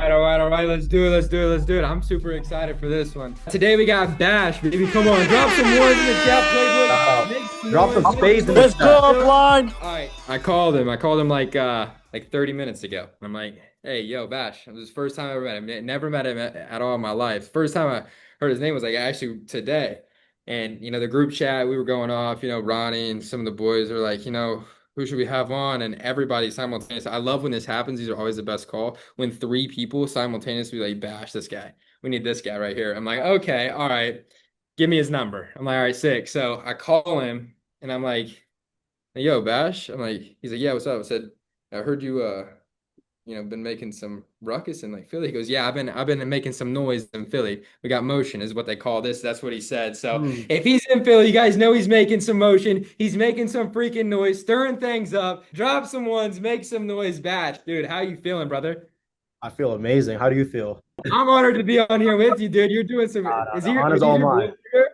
All right. Let's do it. I'm super excited for this one. Today we got Bash, baby. Come on, drop some ones in the chat, Uh, Playboy. Make some Drop some noise. spades in the Let's chat. go up line. All right. I called him like 30 minutes ago. I'm like, hey, yo, Bash. It was the first time I ever met him. Never met him at all in my life. First time I heard his name was like actually today. And the group chat, we were going off, Ronnie and some of the boys are like, who should we have on? And everybody simultaneously. I love when this happens. These are always the best call. When three people simultaneously like bash this guy. We need this guy right here. I'm like, okay, all right. Give me his number. I'm like, all right, sick. So I call him and I'm like, hey, yo, Bash. I'm like, he's like, yeah, what's up? I said, I heard you been making some ruckus in like Philly. He goes, yeah, I've been making some noise in Philly. We got motion is what they call this. That's what he said. So Hmm. if he's in Philly, you guys know he's making some motion. He's making some freaking noise, stirring things up. Drop some ones, make some noise. Bash, dude, how you feeling, brother? I feel amazing. How do you feel? I'm honored to be on here with you, dude. You're doing some. The Are honor's these all your mine. boys here?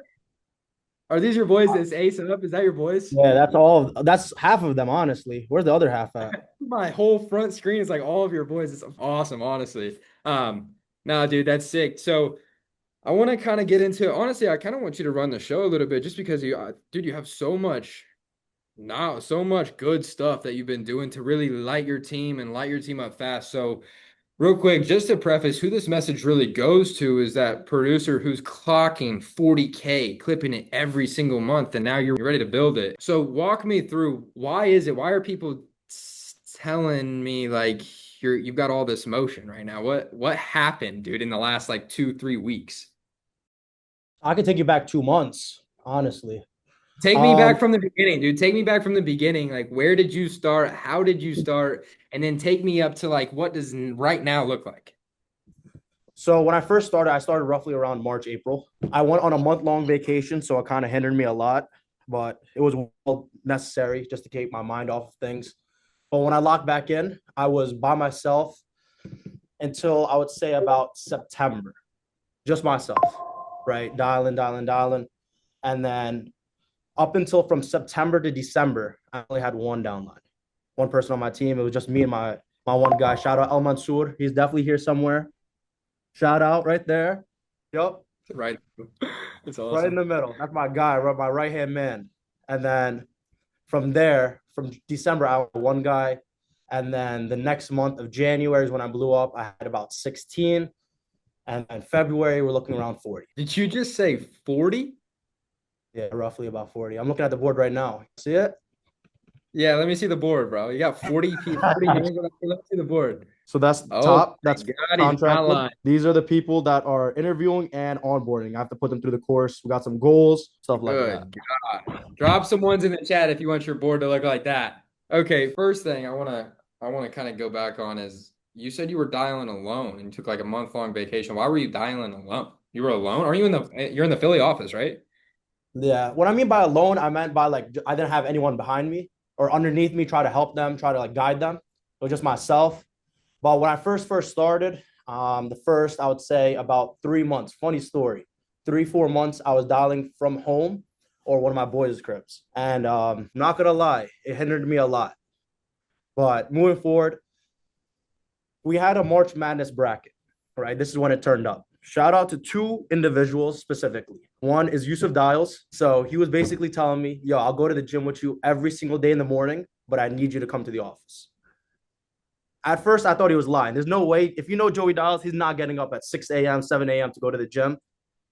Are these your boys that's acing up? Is that your boys? Yeah, that's all. That's half of them, honestly. Where's the other half at? My whole front screen is like all of your boys. It's awesome, honestly. No, dude, that's sick. So I want to kind of get into, honestly, I kind of want you to run the show a little bit just because dude, you have so much now, so much good stuff that you've been doing to really light your team and light your team up fast. So real quick, just to preface, who this message really goes to is that producer who's clocking 40K, clipping it every single month, and now you're ready to build it. So walk me through, why is it? Why are people telling me like you've got all this motion right now? What happened, dude, in the last like 2, 3 weeks? I could take you back 2 months, honestly. Take me back Um, from the beginning, dude. Take me back from the beginning. Like, where did you start? How did you start? And then take me up to like, what does right now look like? so when I started roughly around March, April. I went on a month-long vacation, so it kind of hindered me a lot, but it was well necessary just to keep my mind off of things. But when I locked back in, I was by myself until I would say about September, just myself, right? Dialing. And then up until from September to December, I only had one downline, one person on my team. It was just me and my one guy. Shout out El Mansour. He's definitely here somewhere. Shout out right there. Yep, Right. It's right in awesome. the middle. That's my guy, right, my right hand man. And then from there, from December, I had one guy. And then the next month of January is when I blew up. I had about 16. And in February, we're looking around 40. Did you just say 40? Yeah, roughly about 40. I'm looking at the board right now. See it? Yeah, let me see the board, bro. You got 40 names on the Let me see the board. So that's Oh top. my That's God, he's not contracted. lying. These are the people that are interviewing and onboarding. I have to put them through the course. We got some goals, stuff like that. Good God. Drop some ones in the chat if you want your board to look like that. Okay, first thing I wanna kind of go back on is you said you were dialing alone and you took like a month-long vacation. Why were you dialing alone? You were alone? Are you in you're in the Philly office, right? Yeah. What I mean by alone, I meant by like I didn't have anyone behind me or underneath me, try to help them, try to like guide them. It was just myself. But when I first started, the first I would say about 3 months. Funny story. 3, 4 months I was dialing from home or one of my boys' cribs. And not gonna lie, it hindered me a lot. But moving forward, we had a March Madness bracket, right? This is when it turned up. Shout out to two individuals specifically. One is Yusuf Dials. So he was basically telling me, yo, I'll go to the gym with you every single day in the morning, but I need you to come to the office. At first, I thought he was lying. There's no way. If you know Joey Dials, he's not getting up at 6 a.m., 7 a.m. to go to the gym,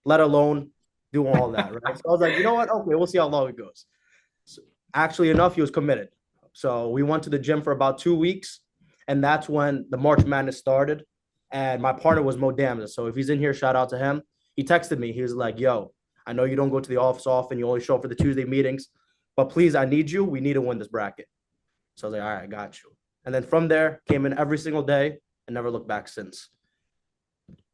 let alone do all that, right? So I was like, you know what? Okay, we'll see how long it goes. So, actually enough, he was committed. So we went to the gym for about 2 weeks, and that's when the March Madness started. And my partner was Mo Damza. So if he's in here, shout out to him. He texted me. He was like, yo, I know you don't go to the office often. You only show up for the Tuesday meetings, but please, I need you. We need to win this bracket. So I was like, all right, I got you. And then from there, came in every single day and never looked back since.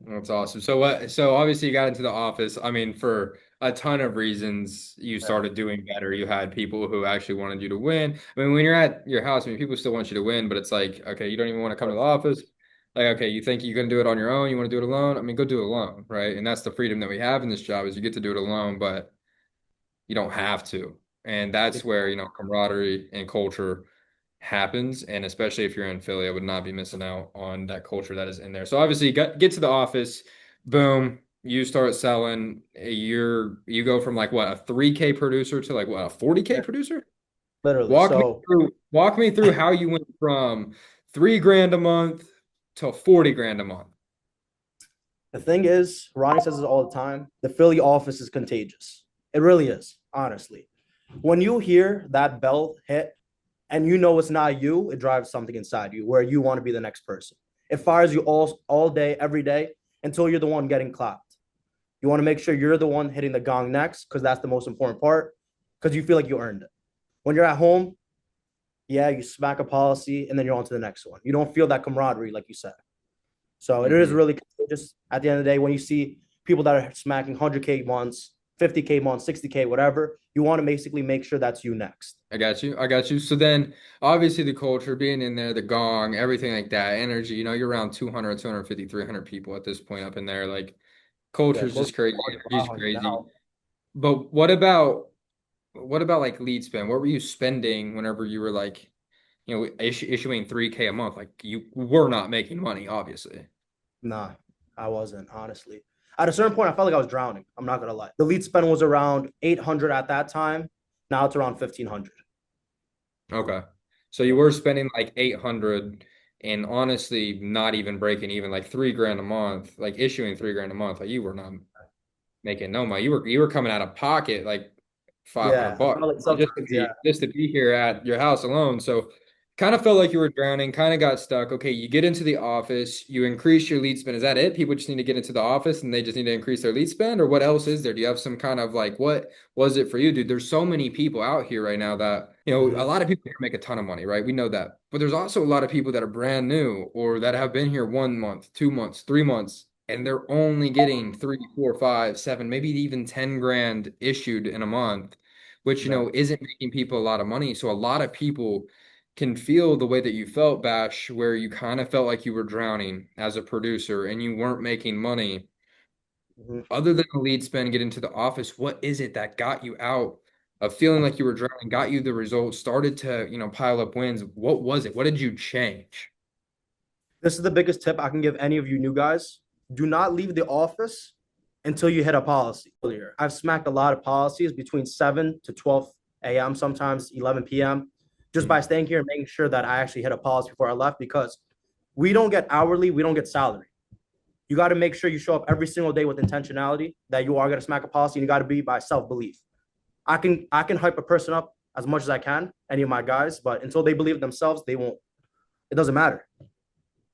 That's awesome. So what? So obviously you got into the office. I mean, for a ton of reasons, you Yeah. started doing better. You had people who actually wanted you to win. I mean, when you're at your house, I mean, people still want you to win, but it's like, okay, you don't even want to come to the office. Like, okay, you think you can do it on your own? You want to do it alone? I mean, go do it alone, right? And that's the freedom that we have in this job is you get to do it alone, but you don't have to. And that's where, camaraderie and culture happens. And especially if you're in Philly, I would not be missing out on that culture that is in there. So obviously, get to the office, boom, you start selling. You go from like what, a 3K producer to like what, a 40K Yeah, producer? literally. So Walk me through how you went from 3 grand a month to 40 grand a month. the thing is, Ronnie says it all the time. The Philly office is contagious. It really is, honestly. When you hear that bell hit and you know it's not you, it drives something inside you where you want to be the next person. It fires you all day, every day until you're the one getting clapped. You want to make sure you're the one hitting the gong next because that's the most important part because you feel like you earned it. When you're at home, yeah, you smack a policy and then you're on to the next one. You don't feel that camaraderie, like you said. So it is Hmm. really contagious at the end of the day when you see people that are smacking 100K months, 50K months, 60K, whatever. You want to basically make sure that's you next. I got you. I got you. So then obviously the culture being in there, the gong, everything like that, energy, you're around 200, 250, 300 people at this point up in there. Like Yeah, culture's close just to crazy. 400, Energy's 500 crazy. now. But what about like lead spend? What were you spending whenever you were like, issuing 3K a month? Like you were not making money, obviously. Nah, I wasn't, honestly. At a certain point, I felt like I was drowning. I'm not gonna lie. The lead spend was around 800 at that time. Now it's around 1500. Okay. So you Yeah. were spending like 800 and honestly not even breaking even, like 3 grand a month, like issuing 3 grand a month. Like you were not making no money. You were coming out of pocket like 500 Yeah, I bucks felt like sometimes, yeah. just to be here at your house alone. So kind of felt like you were drowning, kind of got stuck. Okay, you get into the office, you increase your lead spend. Is that it? People just need to get into the office and they just need to increase their lead spend, or what else is there? Do you have some kind of like, what was it for you, dude? There's so many people out here right now that, a Mhm. lot of people here make a ton of money, right? We know that. But there's also a lot of people that are brand new or that have been here 1 month, 2 months, 3 months, and they're only getting three, four, five, seven, maybe even 10 grand issued in a month, which, Exactly. isn't making people a lot of money. So a lot of people can feel the way that you felt, Bash, where you kind of felt like you were drowning as a producer and you weren't making money. Mhm. Other than the lead spend, get into the office, what is it that got you out of feeling like you were drowning, got you the results, started to, pile up wins? What was it? What did you change? This is the biggest tip I can give any of you new guys. Do not leave the office until you hit a policy. Earlier, I've smacked a lot of policies between 7 to 12 a.m., sometimes 11 p.m., just by Mhm. staying here and making sure that I actually hit a policy before I left because we don't get hourly, we don't get salary. You got to make sure you show up every single day with intentionality that you are going to smack a policy, and you got to be by self-belief. I can hype a person up as much as I can, any of my guys, but until they believe themselves, they won't. It doesn't matter.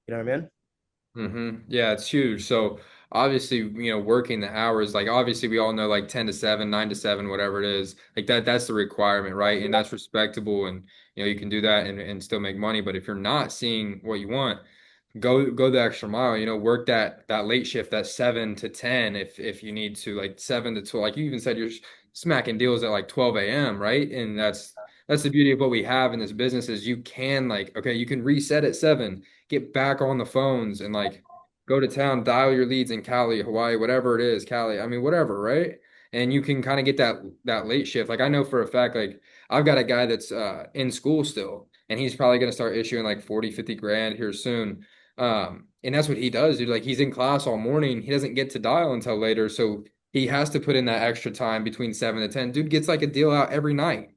You know what I mean? Yeah, it's huge. So obviously, working the hours, like obviously we all know like 10 to 7, 9 to 7, whatever it is, like that's the requirement, right? And that's respectable and you can do that and still make money. But if you're not seeing what you want, go the extra mile, work that late shift, that 7 to 10 if you need to, like 7 to 12. Like you even said you're smacking deals at like 12 a.m., right? And that's the beauty of what we have in this business is you can like, okay, you can reset at 7, get back on the phones and like go to town, dial your leads in Cali, Hawaii, whatever it is, Cali, I mean, whatever, right? And you can kind of get that late shift. Like I know for a fact, like I've got a guy that's in school still, and he's probably going to start issuing like 40, 50 grand here soon. And that's what he does, dude. Like he's in class all morning. He doesn't get to dial until later. So he has to put in that extra time between 7 to 10. Dude gets like a deal out every night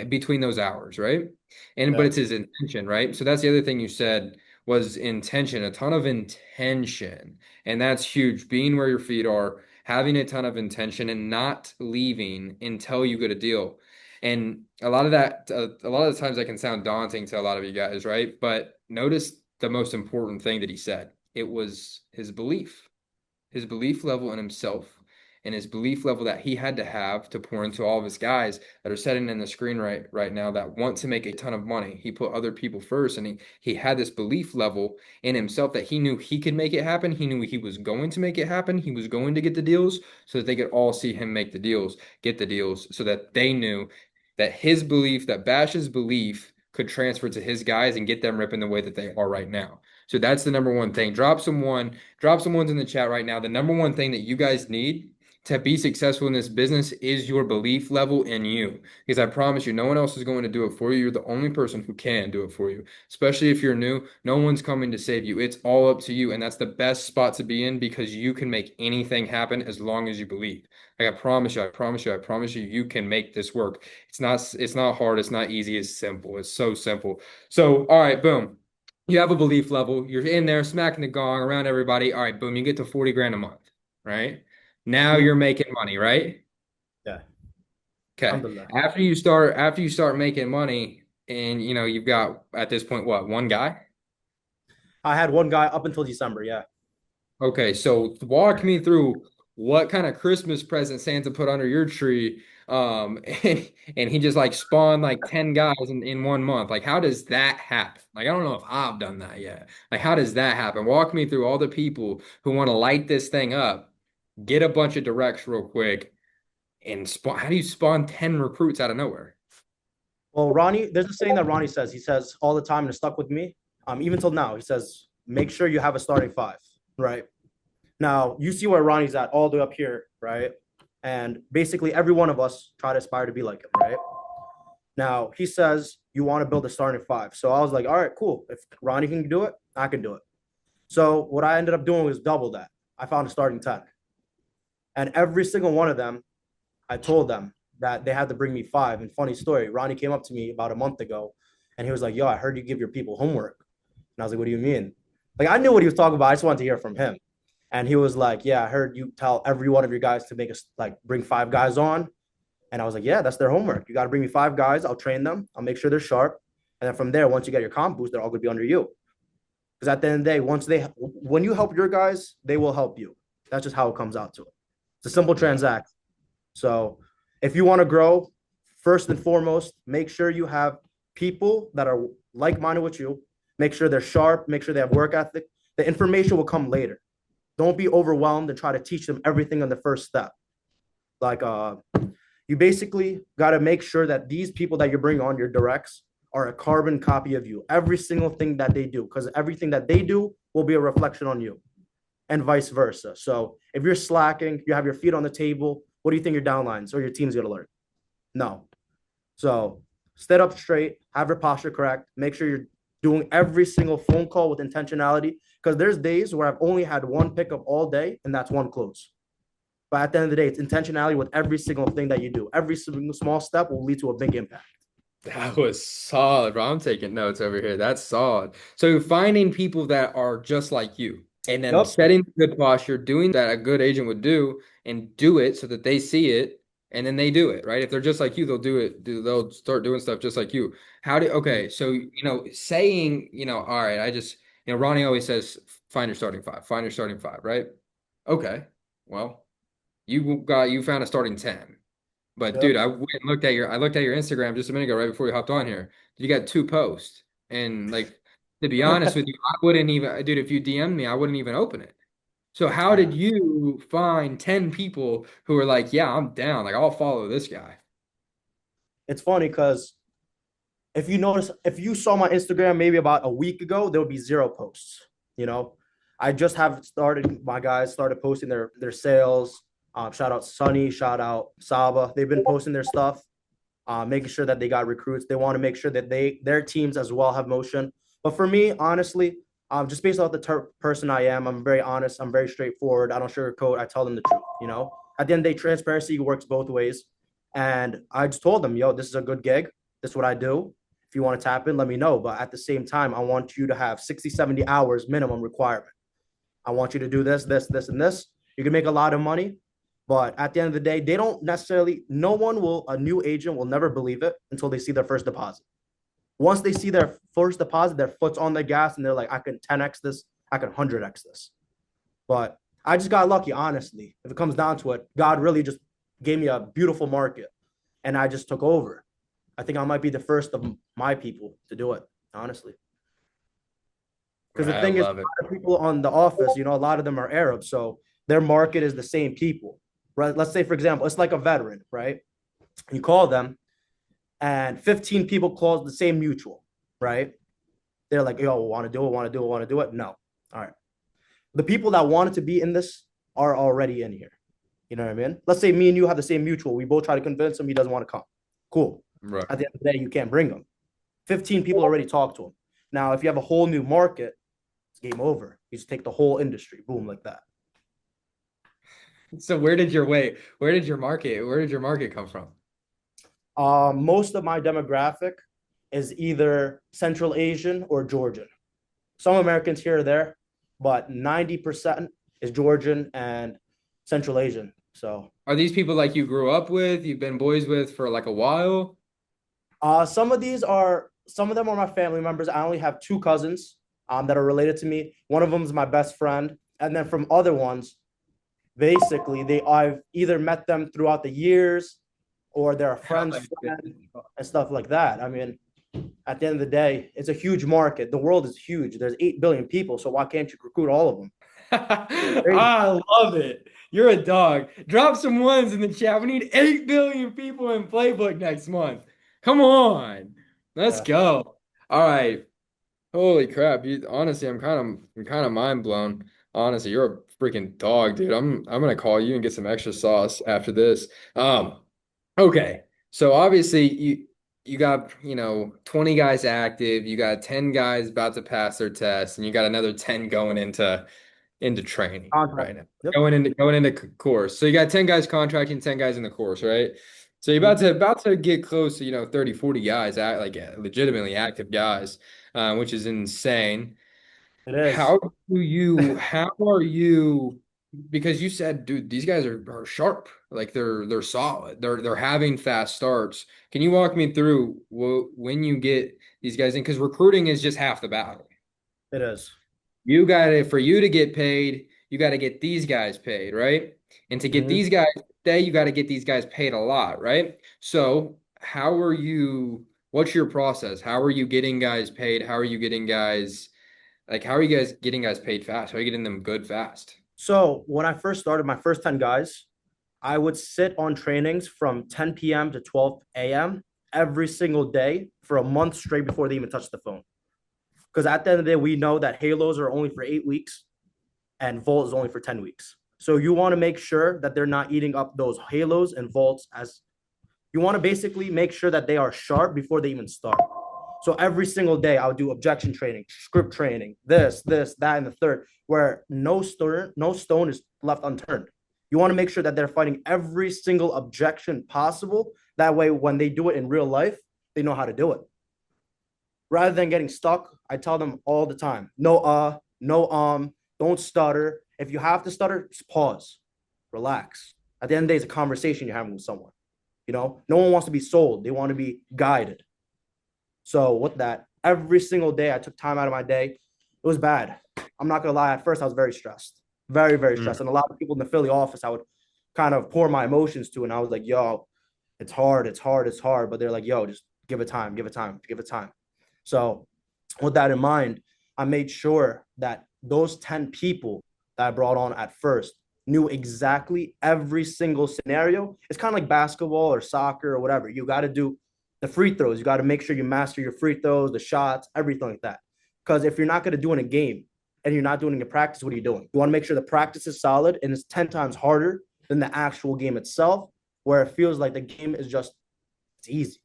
between those hours, right? And but Yeah. it's his intention, right? So that's the other thing you said was intention, a ton of intention. And that's huge. Being where your feet are, having a ton of intention and not leaving until you get a deal. And a lot of that, a lot of the times that can sound daunting to a lot of you guys, right? But notice the most important thing that he said. It was his belief level in himself, and his belief level that he had to have to pour into all of his guys that are sitting in the screen right now that want to make a ton of money. He put other people first, and he had this belief level in himself that he knew he could make it happen. He knew he was going to make it happen. He was going to get the deals so that they could all see him make the deals, get the deals, so that they knew that his belief, that Bash's belief could transfer to his guys and get them ripping the way that they are right now. So that's the number one thing. Drop some ones in the chat right now. The number one thing that you guys need to be successful in this business is your belief level in you. Because I promise you, no one else is going to do it for you. You're the only person who can do it for you. Especially if you're new, no one's coming to save you. It's all up to you. And that's the best spot to be in because you can make anything happen as long as you believe. Like I promise you, I promise you, I promise you, you can make this work. It's not hard, it's not easy, it's simple. It's so simple. So, all right, boom. You have a belief level. You're in there smacking the gong around everybody. All right, boom, you get to 40 grand a month, right? Now Mhm. you're making money, right? Yeah. Okay. Alhamdulillah. After you start making money and you've got at this point what, one guy? I had one guy up until December. Yeah. Okay, so walk me through what kind of Christmas present Santa put under your tree. And he just like spawned like 10 guys in 1 month. Like, how does that happen? Like, I don't know if I've done that yet. Like, how does that happen? Walk me through all the people who want to light this thing up, get a bunch of directs real quick, and spawn. How do you spawn 10 recruits out of nowhere? Well, Ronnie, there's a saying that Ronnie says. He says all the time, and it stuck with me. Even till now, he says, make sure you have a starting five, right? Now, you see where Ronnie's at all the way up here, right? And basically, every one of us try to aspire to be like him, right? Now, he says you want to build a starting five. So I was like, all right, cool. If Ronnie can do it, I can do it. So what I ended up doing was double that. I found a starting 10. And every single one of them, I told them that they had to bring me five. And funny story, Ronnie came up to me about a month ago and he was like, yo, I heard you give your people homework. And I was like, what do you mean? Like, I knew what he was talking about. I just wanted to hear from him. And he was like, yeah, I heard you tell every one of your guys to make us like bring five guys on. And I was like, yeah, that's their homework. You got to bring me five guys. I'll train them. I'll make sure they're sharp. And then from there, once you get your comp boost, they're all going to be under you. Because at the end of the day, when you help your guys, they will help you. That's just how it comes out to it. It's a simple Yeah. transaction. So if you want to grow, first and foremost, make sure you have people that are like-minded with you. Make sure they're sharp. Make sure they have work ethic. The information will come later. Don't be overwhelmed and try to teach them everything on the first step. Like you basically got to make sure that these people that you bring on your directs are a carbon copy of you. Every single thing that they do, because everything that they do will be a reflection on you, and vice versa. So if you're slacking, you have your feet on the table. What do you think your downlines or your team's gonna learn? No. So sit up straight, have your posture correct, make sure you're doing every single phone call with intentionality. Because there's days where I've only had one pickup all day, and that's one close. But at the end of the day, it's intentionality with every single thing that you do. Every single small step will lead to a big impact. That was solid, bro. I'm taking notes over here. That's solid. So finding people that are just like you and then Yep. setting good posture, doing that a good agent would do and do it so that they see it and then they do it, right? If they're just like you, they'll do it. They'll start doing stuff just like you. Okay, so saying, all right, Ronnie always says find your starting five, find your starting five, right? Okay. Well, you found a starting 10. But dude, Yep. I looked at your Instagram just a minute ago, right before we hopped on here. You got two posts. And like to be honest with you, I wouldn't even, dude, if you DM me, I wouldn't even open it. So how did Yeah. you find 10 people who are like, yeah, I'm down. Like I'll follow this guy. It's funny because if you notice, if you saw my Instagram maybe about a week ago, there would be zero posts. You know, I just have started. My guys started posting their sales. Shout out Sunny, shout out Saba. They've been posting their stuff, making sure that they got recruits. They want to make sure that their teams as well have motion. But for me, honestly, just based off the person I am, I'm very honest. I'm very straightforward. I don't sugarcoat. I tell them the truth. At the end of the day, transparency works both ways. And I just told them, yo, this is a good gig. This is what I do. If you want to tap in, let me know. But at the same time, I want you to have 60, 70 hours minimum requirement. I want you to do this, this, this, and this. You can make a lot of money, but at the end of the day, they don't necessarily, a new agent will never believe it until they see their first deposit. Once they see their first deposit, their foot's on the gas and they're like, I can 10x this, I can 100x this. But I just got lucky, honestly. If it comes down to it, God really just gave me a beautiful market and I just took over. I think I might be the first of my people to do it, honestly. Because the I thing is, love it. a lot of people on the office, a lot of them are Arab, so their market is the same people, right? Let's say, for example, it's like a veteran, right? You call them, and 15 people call the same mutual, right? They're like, yo, want to do it, want to do it, want to do it. No. All right. The people that wanted to be in this are already in here. You know what I mean? Let's say me and you have the same mutual. We both try to convince him he doesn't want to come. Cool. Right. At the end of the day, you can't bring him. 15 people already talked to him. Now, if you have a whole new market, it's game over. You just take the whole industry, boom, like that. So where did your market come from? Most of my demographic is either Central Asian or Georgian. Some Americans here or there, but 90% is Georgian and Central Asian. So Are these people like you grew up with, you've been boys with for like a while? some of them are my family members. I only have two cousins that are related to me. One of them is my best friend. And then from other ones, basically I've either met them throughout the years or they're a How friend's like friend and stuff like that. I mean, at the end of the day, it's a huge market. The world is huge. There's 8 billion people. So why can't you recruit all of them? Crazy. I love it. You're a dog. Drop some ones in the chat. We need 8 billion people in Playbook next month. Come on. Let's Yeah. go. All right. Holy crap. Honestly, I'm kind of mind blown. Honestly, you're a freaking dog, dude. I'm gonna call you and get some extra sauce after this. Um, okay. So obviously you got, 20 guys active, you got 10 guys about to pass their test, and you got another 10 going into training Contract. right now. Yep. Going into course. So you got 10 guys contracting, 10 guys in the course, right? So you're Mhm. about to get close to, 30, 40 guys, like legitimately active guys, which is insane. It is. How are you, because you said, dude, these guys are sharp. Like they're solid. They're having fast starts. Can you walk me through when you get these guys in? Because recruiting is just half the battle. It is. For you to get paid, you got to get these guys paid, right? And to get Mhm. these guys you got to get these guys paid a lot, right? So, what's your process? How are you getting guys paid? How are you guys getting guys paid fast? How are you getting them good fast? So when I first started, my first 10 guys, I would sit on trainings from 10 p.m. to 12 a.m. every single day for a month straight before they even touch the phone. Because at the end of the day, we know that Halos are only for 8 weeks and Volt is only for 10 weeks. So you want to make sure that they're not eating up those Halos and Volts as you want to basically make sure that they are sharp before they even start. So every single day, I would do objection training, script training, that, and the third, where no stone is left unturned. You want to make sure that they're fighting every single objection possible. That way, when they do it in real life, they know how to do it. Rather than getting stuck, I tell them all the time, no don't stutter. If you have to stutter, just pause, relax. At the end of the day, it's a conversation you're having with someone. No one wants to be sold. They want to be guided. So with that, every single day I took time out of my day. It was bad. I'm not gonna lie. At first, I was very stressed, very, very Mm. stressed. And a lot of people in the Philly office, I would kind of pour my emotions to, and I was like, "Yo, it's hard, it's hard, it's hard." But they're like, "Yo, just give it time, give it time, give it time." So with that in mind, I made sure that those 10 people that I brought on at first knew exactly every single scenario. It's kind of like basketball or soccer or whatever. You got to do the free throws. You got to make sure you master your free throws, the shots, everything like that. Because if you're not going to do it in a game and you're not doing it in practice, what are you doing? You want to make sure the practice is solid and it's 10 times harder than the actual game itself, where it feels like the game is just, it's easy.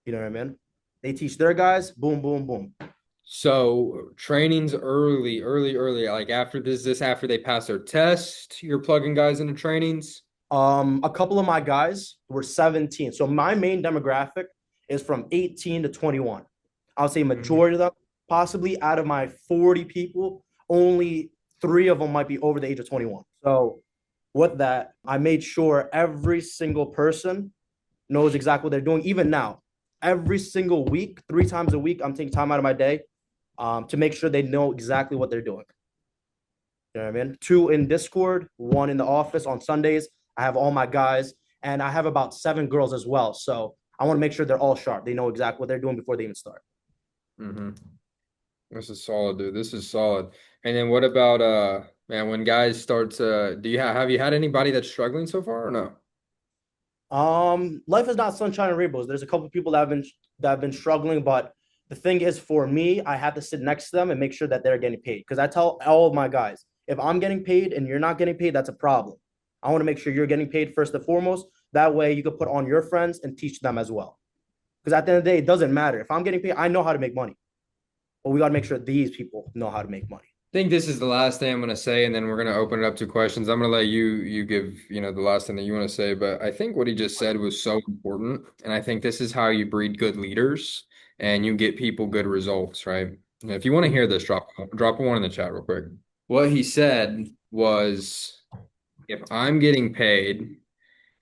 You know what I mean? They teach their guys, boom, boom, boom. So training's early, early, early. Like after they pass their test, you're plugging guys into trainings. A couple of my guys were 17. So my main demographic is from 18 to 21. I'll say Mhm. majority of them, possibly out of my 40 people, only three of them might be over the age of 21. So with that, I made sure every single person knows exactly what they're doing. Even now, every single week, 3 times a week, I'm taking time out of my day to make sure they know exactly what they're doing. You know what I mean? Two in Discord, one in the office on Sundays. I have all my guys, and I have about 7 girls as well. So I want to make sure they're all sharp. They know exactly what they're doing before they even start. Hmm. This is solid, dude. This is solid. And then what about man, when guys start to do you have you had anybody that's struggling so far or no? Life is not sunshine and rainbows. There's a couple of people that have been struggling, but the thing is, for me, I have to sit next to them and make sure that they're getting paid. Because I tell all of my guys, if I'm getting paid and you're not getting paid, that's a problem. I want to make sure you're getting paid first and foremost. That way you can put on your friends and teach them as well. Because at the end of the day, it doesn't matter. If I'm getting paid, I know how to make money. But we got to make sure these people know how to make money. Think this is the last thing I'm gonna say, and then we're gonna open it up to questions. I'm gonna let you give, the last thing that you want to say, but I think what he just said was so important, and I think this is how you breed good leaders and you get people good results, right? And if you want to hear this, drop a one in the chat real quick. What he said was, if I'm getting paid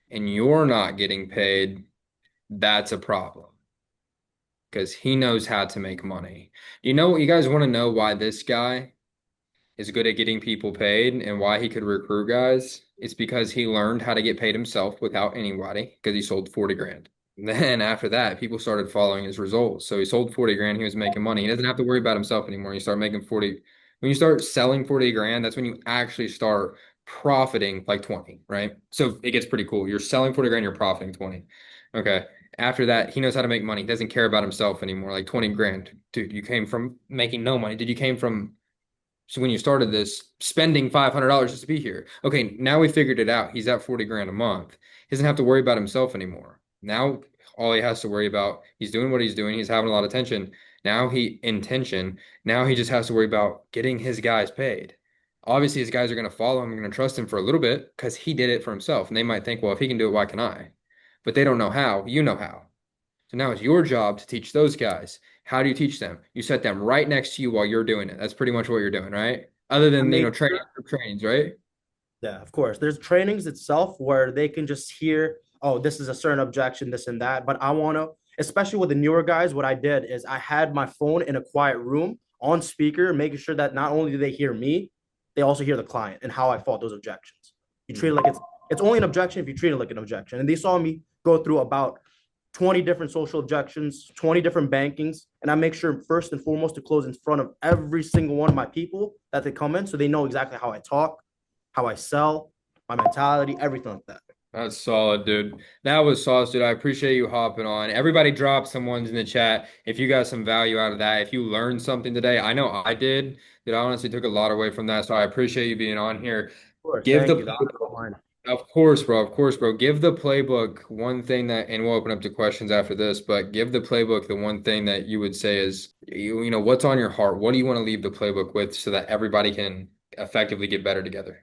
and you're not getting paid, that's a problem because he knows how to make money. You guys want to know why this guy is good at getting people paid and why he could recruit guys, it's because he learned how to get paid himself without anybody because he sold 40 grand. Then after that, people started following his results. So he sold 40 grand, he was making money. He doesn't have to worry about himself anymore. You start making 40. When you start selling 40 grand, that's when you actually start profiting like 20, right? So it gets pretty cool. You're selling 40 grand, you're profiting 20. Okay. After that, he knows how to make money. He doesn't care about himself anymore. Like 20 grand. Dude, you came from making no money. Did you came from so when you started this, spending $500 just to be here. Okay, now we figured it out. He's at 40 grand a month. He doesn't have to worry about himself anymore. Now all he has to worry about, he's doing what he's doing. He's having a lot of tension. Now he just has to worry about getting his guys paid. Obviously, his guys are going to follow him, going to trust him for a little bit because he did it for himself. And they might think, well, if he can do it, why can I? But they don't know how. You know how. So now it's your job to teach those guys. How do you teach them? You set them right next to you while you're doing it. That's pretty much what you're doing, right? Other I than, make trainings, right? Yeah, of course. There's trainings itself where they can just hear, oh, this is a certain objection, this and that. But I want to, especially with the newer guys, what I did is I had my phone in a quiet room on speaker, making sure that not only do they hear me, they also hear the client and how I fought those objections. You treat it like it's only an objection if you treat it like an objection. And they saw me go through about 20 different social objections, 20 different bankings. And I make sure first and foremost to close in front of every single one of my people that they come in so they know exactly how I talk, how I sell, my mentality, everything like that. That's solid, dude. That was sauce, dude. I appreciate you hopping on. Everybody drop some ones in the chat if you got some value out of that. If you learned something today, I know I did. That I honestly took a lot away from that. So I appreciate you being on here. Of course, Give thank the you. That was mine. Of course, bro. Of course, bro. Give the playbook one thing that, and we'll open up to questions after this, but give the playbook the one thing that you would say is, what's on your heart? What do you want to leave the playbook with so that everybody can effectively get better together?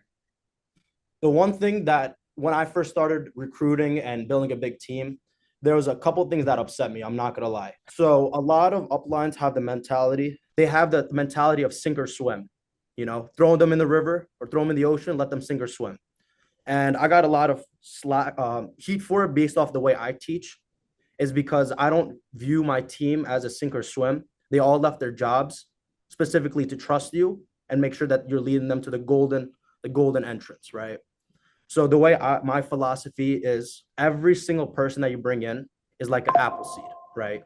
The one thing that when I first started recruiting and building a big team, there was a couple of things that upset me. I'm not gonna lie. So a lot of uplines have the mentality. They have the mentality of sink or swim. Throw them in the river or throw them in the ocean, let them sink or swim. And I got a lot of heat for it based off the way I teach, is because I don't view my team as a sink or swim. They all left their jobs specifically to trust you and make sure that you're leading them to the golden entrance, right? So the way my philosophy is, every single person that you bring in is like an apple seed, right?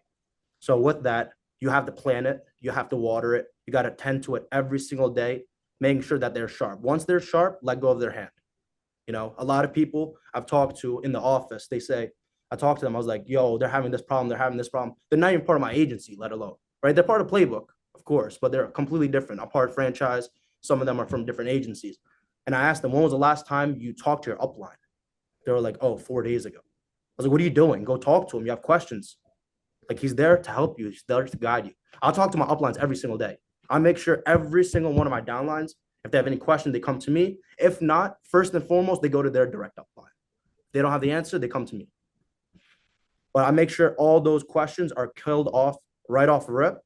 So with that, you have to plant it, you have to water it, you got to tend to it every single day, making sure that they're sharp. Once they're sharp, let go of their hand. A lot of people I've talked to in the office, they say, I talked to them, I was like, yo, they're having this problem, they're having this problem. They're not even part of my agency, let alone, right? They're part of Playbook, of course, but they're completely different. A part franchise, some of them are from different agencies. And I asked them, when was the last time you talked to your upline? They were like, oh, 4 days ago. I was like, what are you doing? Go talk to him. You have questions. Like, he's there to help you. He's there to guide you. I'll talk to my uplines every single day. I make sure every single one of my downlines, if they have any question, they come to me. If not, first and foremost, they go to their direct upline. If they don't have the answer, they come to me. But I make sure all those questions are killed off right off rip.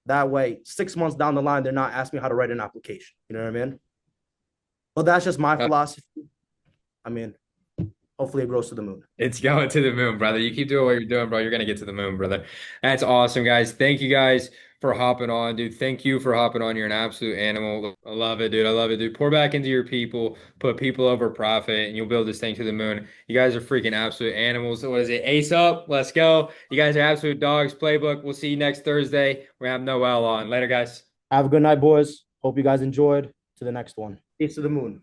That way, 6 months down the line, they're not asking me how to write an application. You know what I mean? Well, that's just my philosophy. I mean, hopefully it grows to the moon. It's going to the moon, brother. You keep doing what you're doing, bro. You're gonna get to the moon, brother. That's awesome, guys. Thank you guys for hopping on, dude. Thank you for hopping on. You're an absolute animal. I love it, dude. I love it, dude. Pour back into your people, put people over profit, and you'll build this thing to the moon. You guys are freaking absolute animals. What is it? Ace up. Let's go. You guys are absolute dogs. Playbook. We'll see you next Thursday. We have Noel on. Later, guys. Have a good night, boys. Hope you guys enjoyed. To the next one. Peace to the moon.